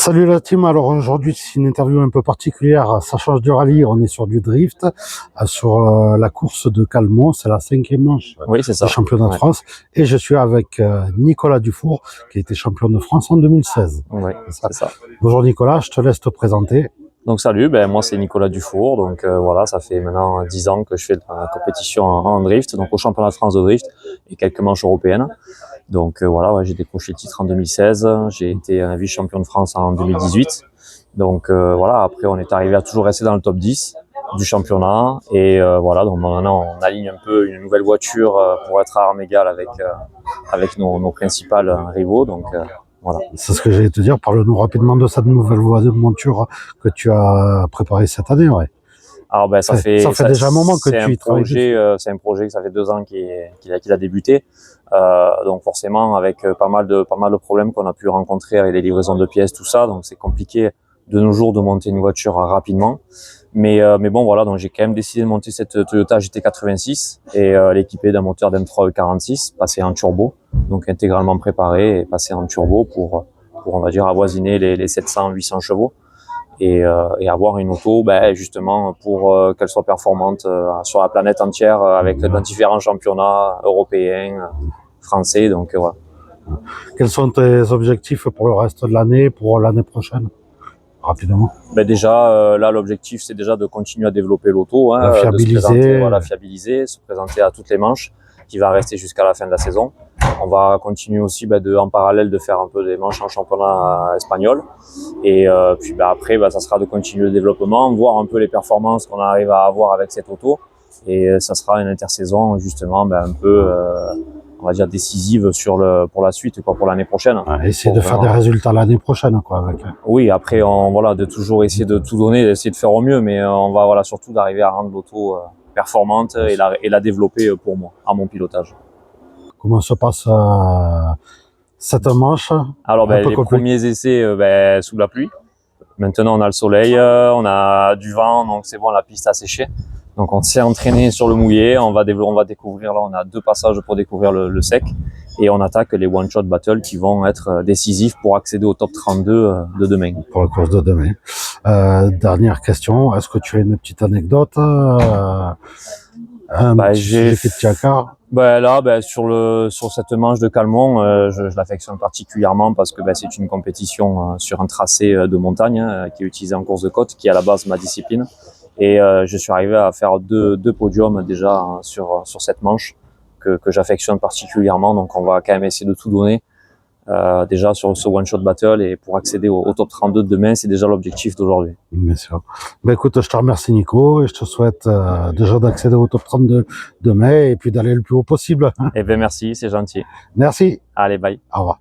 Salut la team, alors aujourd'hui c'est une interview un peu particulière, ça change du rallye, on est sur du drift, sur la course de Calmont, c'est la 5e manche Oui, c'est ça. du championnat de France, et je suis avec Nicolas Dufour, qui a été champion de France en 2016. Oui, c'est ça. Bonjour Nicolas, je te laisse te présenter. Donc salut, moi c'est Nicolas Dufour, donc voilà, ça fait maintenant 10 ans que je fais de la compétition en drift, donc au championnat de France de drift et quelques manches européennes. Donc voilà, j'ai décroché le titre en 2016, j'ai été vice-champion de France en 2018. Donc voilà, après on est arrivé à toujours rester dans le top 10 du championnat et voilà, donc maintenant on aligne un peu une nouvelle voiture pour être à armes égales avec nos principales rivaux, donc voilà. C'est ce que j'allais te dire, parle-nous rapidement de cette nouvelle monture que tu as préparée cette année. Ouais. Alors ça fait déjà un moment que tu y travailles. C'est un projet que ça fait 2 ans qu'il a débuté. Donc forcément avec pas mal de problèmes qu'on a pu rencontrer avec les livraisons de pièces, tout ça. Donc c'est compliqué de nos jours de monter une voiture rapidement. Mais bon voilà, donc j'ai quand même décidé de monter cette Toyota GT86 et l'équiper d'un moteur d'M3 E46 passé en turbo, donc intégralement préparé et passé en turbo pour on va dire avoisiner les 700-800 chevaux. Et avoir une auto justement pour qu'elle soit performante sur la planète entière avec dans différents championnats européens, français, donc voilà. Quels sont tes objectifs pour le reste de l'année, pour l'année prochaine, rapidement? Déjà là l'objectif c'est déjà de continuer à développer l'auto, la fiabiliser, fiabiliser, se présenter à toutes les manches, qui va rester jusqu'à la fin de la saison. On va continuer aussi en parallèle de faire un peu des manches en championnat espagnol. Et puis après, ça sera de continuer le développement, voir un peu les performances qu'on arrive à avoir avec cette auto. Et ça sera une intersaison justement un peu, on va dire, décisive pour la suite, pour l'année prochaine. Essayer de faire des résultats l'année prochaine, avec. Oui, après, de toujours essayer de tout donner, d'essayer de faire au mieux, mais on va surtout d'arriver à rendre l'auto performante et la développer pour moi, à mon pilotage. Comment se passe cette manche? Alors les premiers essais sous la pluie. Maintenant on a le soleil, on a du vent, donc c'est bon, la piste a séché. Donc on s'est entraîné sur le mouillé, on va découvrir, là on a 2 passages pour découvrir le sec. Et on attaque les one-shot battles qui vont être décisifs pour accéder au top 32 de demain. Pour la course de demain. Dernière question, est-ce que tu as une petite anecdote j'ai fait sur cette manche de Calmont, je l'affectionne particulièrement parce que c'est une compétition sur un tracé de montagne qui est utilisé en course de côte, qui est à la base ma discipline. Et je suis arrivé à faire deux podiums déjà sur cette manche que j'affectionne particulièrement. Donc on va quand même essayer de tout donner déjà sur ce one shot battle, et pour accéder au top 32 de demain, c'est déjà l'objectif d'aujourd'hui. Bien sûr. Écoute, je te remercie Nico et je te souhaite déjà d'accéder au top 32 demain et puis d'aller le plus haut possible. Merci, c'est gentil. Merci. Allez, bye. Au revoir.